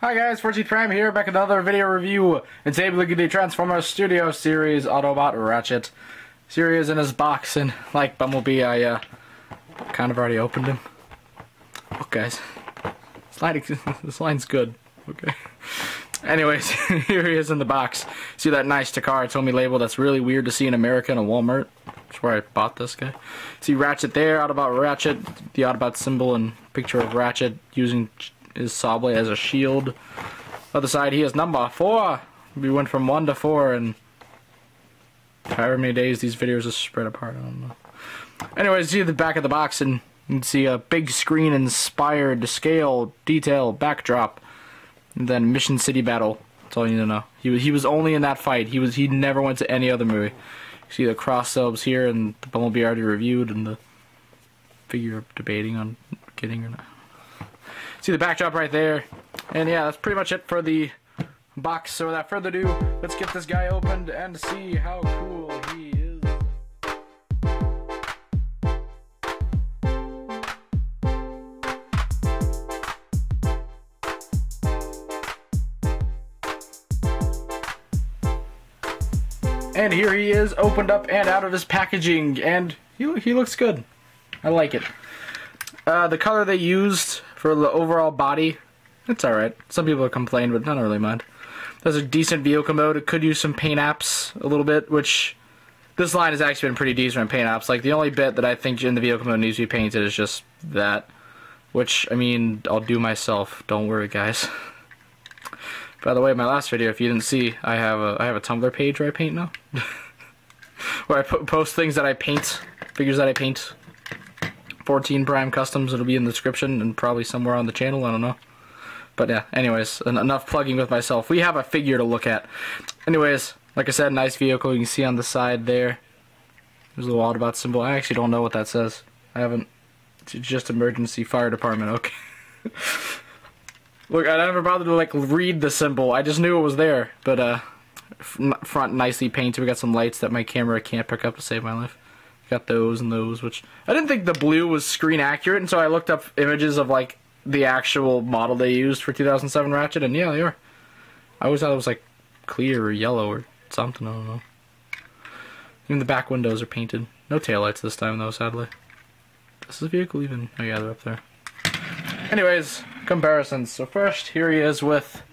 Hi guys, 14th Prime here, back with another video review. And today we look at the Transformers Studio Series Autobot Ratchet. Series in his box, and like Bumblebee, I kind of already opened him. Look guys, this line's good. Okay. Anyways, here he is in the box. See that nice Takara Tomy label that's really weird to see in America in a Walmart. That's where I bought this guy. See Ratchet there, Autobot Ratchet, the Autobot symbol and picture of Ratchet using his saw blade as a shield. Other side, he has number 4. We went from 1 to 4 and however many days these videos are spread apart, I don't know. Anyways, see the back of the box and you can see a big screen inspired scale detail backdrop. And then Mission City Battle. That's all you need to know. He was only in that fight. He never went to any other movie. You see the cross subs here, and the Bumblebee already reviewed, and the figure debating on getting or not. See the backdrop right there. And yeah, that's pretty much it for the box. So without further ado, let's get this guy opened and see how cool he is. And here he is, opened up and out of his packaging, and he looks good. I like it. The color they used for the overall body, it's alright. Some people have complained, but I don't really mind. There's a decent vehicle mode. It could use some paint apps a little bit, which this line has actually been pretty decent on paint apps. Like, the only bit that I think in the vehicle mode needs to be painted is just that, which, I mean, I'll do myself. Don't worry, guys. By the way, my last video, if you didn't see, I have a Tumblr page where I paint now. Where I post things that I paint, figures that I paint. 14 Prime Customs, it'll be in the description and probably somewhere on the channel, I don't know. But yeah, anyways, enough plugging with myself. We have a figure to look at. Anyways, like I said, nice vehicle. You can see on the side there, there's a little Autobot symbol. I actually don't know what that says. I haven't, it's just emergency fire department, okay. Look, I never bothered to like read the symbol. I just knew it was there. But front nicely painted. We got some lights that my camera can't pick up to save my life. Got those and those, which I didn't think the blue was screen accurate, and so I looked up images of like the actual model they used for 2007 Ratchet, and yeah, they are. I always thought it was like clear or yellow or something. I don't know. Even the back windows are painted. No taillights this time though, sadly. Is this vehicle even? Oh yeah, they're up there. Anyways, comparisons. So first, here he is with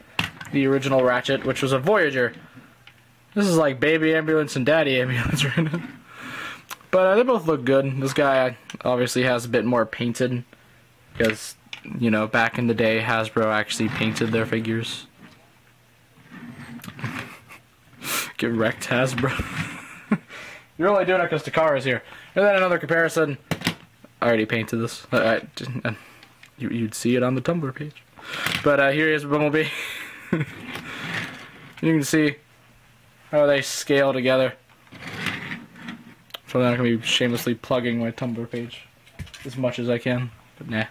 the original Ratchet, which was a Voyager. This is like baby ambulance and daddy ambulance right now. But they both look good. This guy obviously has a bit more painted, because, you know, back in the day, Hasbro actually painted their figures. Get wrecked, Hasbro. You're only doing it because Takara's here. And then another comparison. I already painted this. You'd see it on the Tumblr page. But here he is, Bumblebee. You can see how they scale together. So I'm not going to be shamelessly plugging my Tumblr page as much as I can, but nah.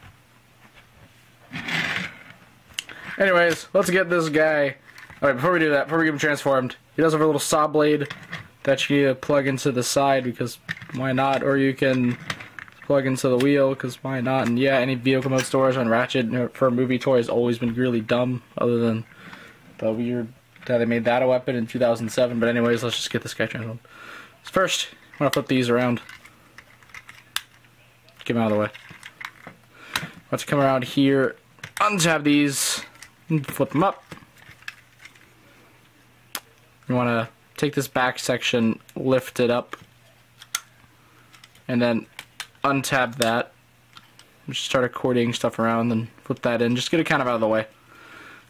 Anyways, let's get this guy. Alright, before we do that, before we get him transformed, he does have a little saw blade that you need to plug into the side, because why not? Or you can plug into the wheel, because why not? And yeah, any vehicle mode storage on Ratchet for a movie toy has always been really dumb, other than the weird that they made that a weapon in 2007. But anyways, let's just get this guy transformed. First, I'm going to flip these around. Get them out of the way. Let's come around here, untab these, and flip them up. You want to take this back section, lift it up, and then untab that. Just start accordioning stuff around, then flip that in. Just get it kind of out of the way.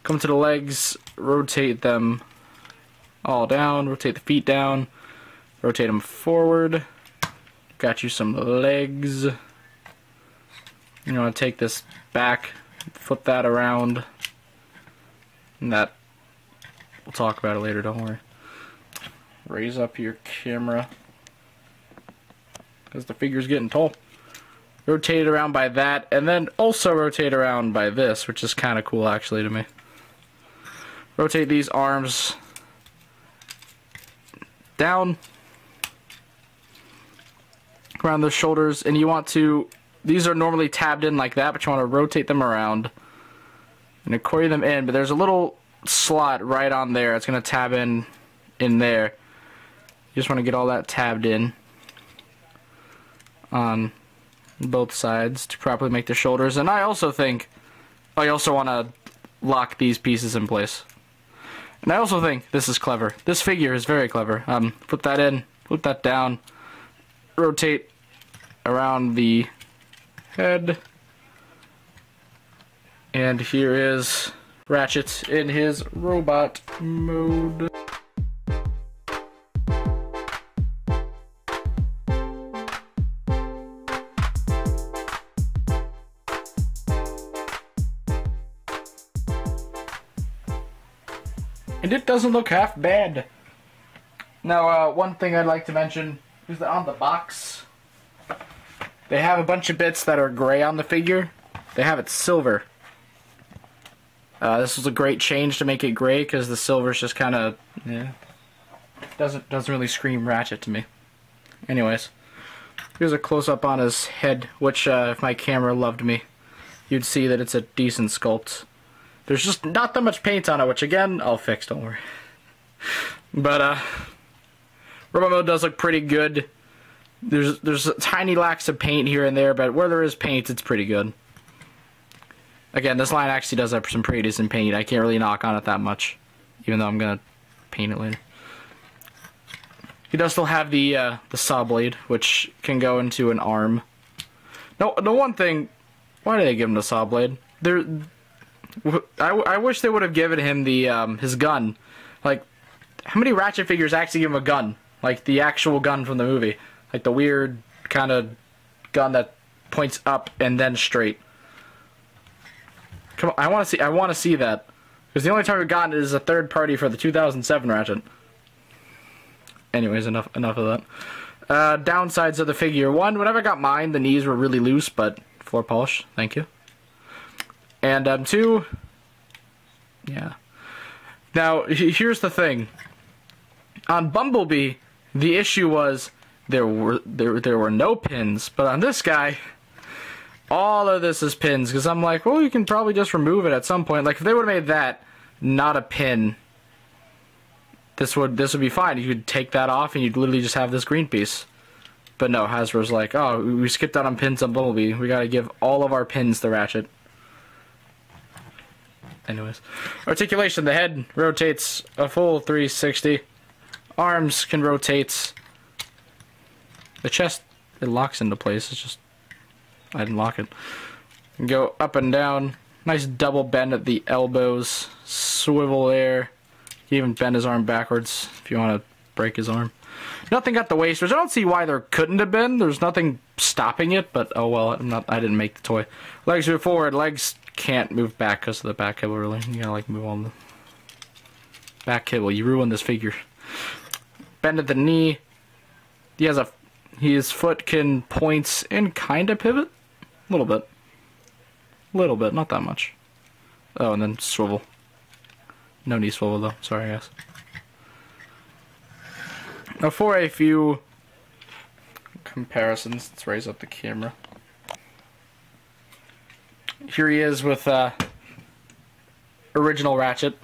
Come to the legs, rotate them all down, rotate the feet down. Rotate them forward. Got you some legs. You want to take this back, flip that around. And that, we'll talk about it later, don't worry. Raise up your camera, because the figure's getting tall. Rotate it around by that, and then also rotate around by this, which is kind of cool actually to me. Rotate these arms down. Around the shoulders, and you want to, these are normally tabbed in like that, but you want to rotate them around and accordion them in, but there's a little slot right on there. It's going to tab in there. You just want to get all that tabbed in on both sides to properly make the shoulders. And I also think I also want to lock these pieces in place. And I also think this is clever. This figure is very clever. Put that in, put that down, rotate around the head, and here is Ratchet in his robot mode. And it doesn't look half bad. Now, one thing I'd like to mention is that on the box, they have a bunch of bits that are gray on the figure. They have it silver. This was a great change to make it gray because the silver's just kind of, yeah, doesn't really scream Ratchet to me. Anyways, here's a close-up on his head, which if my camera loved me, you'd see that it's a decent sculpt. There's just not that much paint on it, which again, I'll fix, don't worry. But, robot mode does look pretty good. There's a tiny lacks of paint here and there, but where there is paint, it's pretty good. Again, this line actually does have some pretty decent paint. I can't really knock on it that much, even though I'm gonna paint it later. He does still have the saw blade, which can go into an arm. No, the one thing, why did they give him the saw blade? I wish they would have given him the his gun. Like, how many Ratchet figures actually give him a gun? Like the actual gun from the movie, like the weird kind of gun that points up and then straight. Come on, I want to see that, because the only time we've gotten it is a third party for the 2007 Ratchet. Anyways, enough of that. Downsides of the figure: one, whenever I got mine, the knees were really loose, but floor polish, thank you. And two, yeah. Now here's the thing. On Bumblebee, the issue was there were no pins, but on this guy, all of this is pins. Because I'm like, well, you can probably just remove it at some point. Like if they would have made that not a pin, this would be fine. You could take that off and you'd literally just have this green piece. But no, Hasbro's like, oh, we skipped out on pins on Bumblebee. We gotta give all of our pins to Ratchet. Anyways, articulation: the head rotates a full 360. Arms can rotate. The chest, it locks into place. It's just, I didn't lock it. Can go up and down. Nice double bend at the elbows. Swivel there. You can even bend his arm backwards if you want to break his arm. Nothing at the waist, which I don't see why there couldn't have been. There's nothing stopping it, but oh well. I didn't make the toy. Legs move forward. Legs can't move back because of the back cable, really. You gotta like move on the back cable. You ruin this figure. Bend at the knee. His foot can point and kind of pivot. A little bit, not that much. Oh, and then swivel. No knee swivel though, sorry guys. Now for a few comparisons, let's raise up the camera. Here he is with original Ratchet,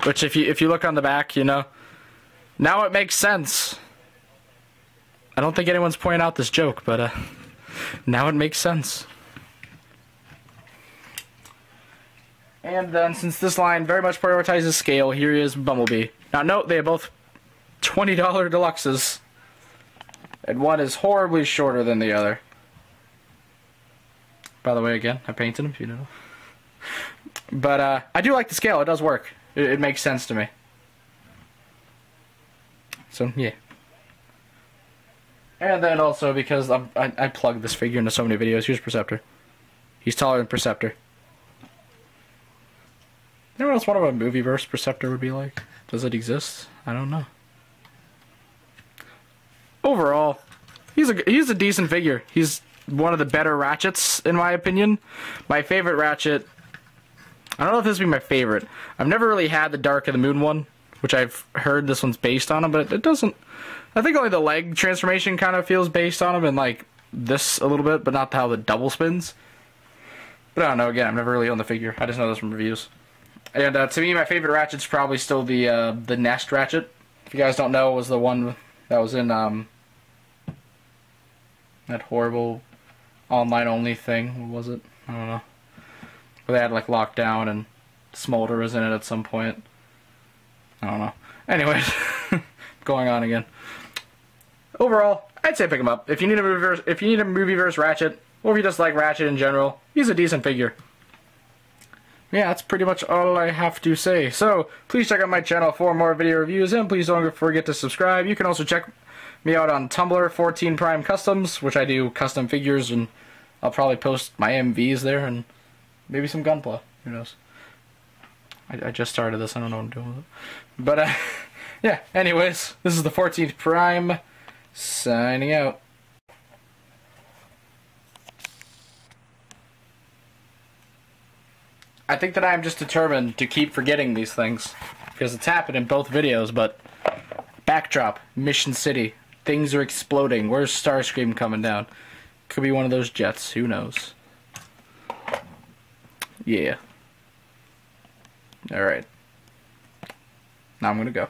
which if you look on the back, you know, now it makes sense. I don't think anyone's pointing out this joke, but now it makes sense. And then, since this line very much prioritizes scale, here is Bumblebee. Now note, they have both $20 deluxes, and one is horribly shorter than the other. By the way, again, I painted him, if you know. But I do like the scale. It does work. It makes sense to me. So, yeah. And then also, because I plugged this figure into so many videos, here's Perceptor. He's taller than Perceptor. Anyone else wonder what a movieverse Perceptor would be like? Does it exist? I don't know. Overall, he's a decent figure. He's one of the better Ratchets, in my opinion. My favorite Ratchet, I don't know if this would be my favorite. I've never really had the Dark of the Moon one, which I've heard this one's based on him, but it doesn't. I think only the leg transformation kind of feels based on him, and like this a little bit, but not how the double spins. But I don't know, again, I've never really owned the figure. I just know this from reviews. And to me, my favorite Ratchet's probably still the Nest Ratchet. If you guys don't know, it was the one that was in that horrible online-only thing. What was it? I don't know. Where they had, like, lockdown and Smolder was in it at some point. I don't know. Anyways, going on again. Overall, I'd say pick him up. If you need a movie-verse Ratchet, or if you just like Ratchet in general, he's a decent figure. Yeah, that's pretty much all I have to say. So, please check out my channel for more video reviews, and please don't forget to subscribe. You can also check me out on Tumblr, 14 Prime Customs, which I do custom figures, and I'll probably post my MVs there, and maybe some Gunpla. Who knows? I just started this, I don't know what I'm doing with it. But, yeah, anyways, this is the 14th Prime, signing out. I think that I'm just determined to keep forgetting these things, because it's happened in both videos, but backdrop, Mission City, things are exploding, where's Starscream coming down? Could be one of those jets, who knows? Yeah. Alright. Now I'm gonna go.